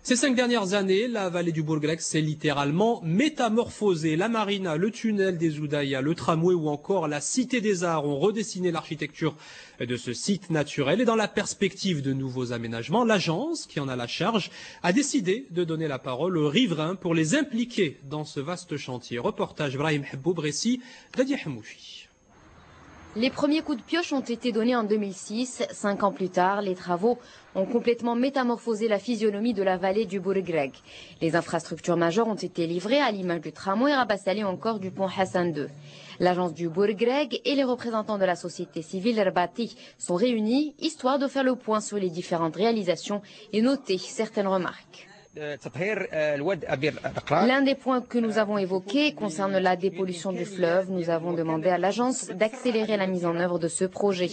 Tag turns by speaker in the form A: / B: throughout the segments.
A: Ces 5 dernières années, la vallée du Bourgreg s'est littéralement métamorphosée. La marina, le tunnel des Oudaïa, le tramway ou encore la Cité des Arts ont redessiné l'architecture de ce site naturel. Et dans la perspective de nouveaux aménagements, l'agence, qui en a la charge, a décidé de donner la parole aux riverains pour les impliquer dans ce vaste chantier. Reportage Brahim Heboub, récit Dadia Hamouchi.
B: Les premiers coups de pioche ont été donnés en 2006. 5 ans plus tard, les travaux ont complètement métamorphosé la physionomie de la vallée du Bourgreg. Les infrastructures majeures ont été livrées à l'image du tramway Rabassalé ou encore du pont Hassan II. L'agence du Bourgreg et les représentants de la société civile Rbati sont réunis, histoire de faire le point sur les différentes réalisations et noter certaines remarques. L'un des points que nous avons évoqués concerne la dépollution du fleuve. Nous avons demandé à l'agence d'accélérer la mise en œuvre de ce projet.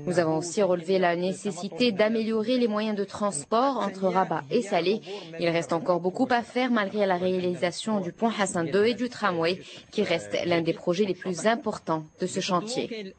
B: Nous avons aussi relevé la nécessité d'améliorer les moyens de transport entre Rabat et Salé. Il reste encore beaucoup à faire malgré la réalisation du pont Hassan II et du tramway, qui reste l'un des projets les plus importants de ce chantier.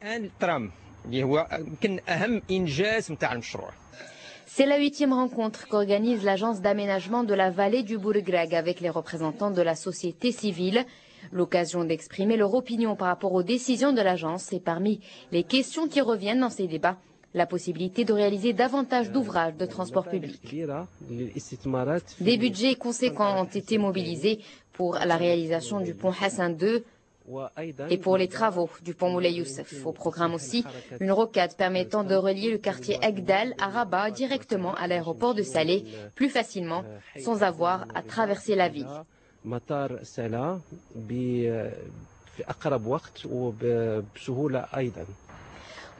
B: C'est la 8e rencontre qu'organise l'agence d'aménagement de la vallée du Bourgreg avec les représentants de la société civile. L'occasion d'exprimer leur opinion par rapport aux décisions de l'agence et parmi les questions qui reviennent dans ces débats, la possibilité de réaliser davantage d'ouvrages de transport public. Des budgets conséquents ont été mobilisés pour la réalisation du pont Hassan II et pour les travaux du pont Moulay Youssef. Au programme aussi, une rocade permettant de relier le quartier Agdal à Rabat directement à l'aéroport de Salé, plus facilement, sans avoir à traverser la ville.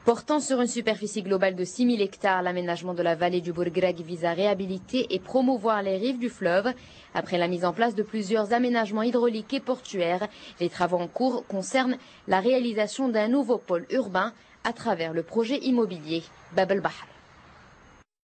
B: Portant sur une superficie globale de 6 000 hectares, l'aménagement de la vallée du Bourgreg vise à réhabiliter et promouvoir les rives du fleuve. Après la mise en place de plusieurs aménagements hydrauliques et portuaires, les travaux en cours concernent la réalisation d'un nouveau pôle urbain à travers le projet immobilier Bab el Bahr.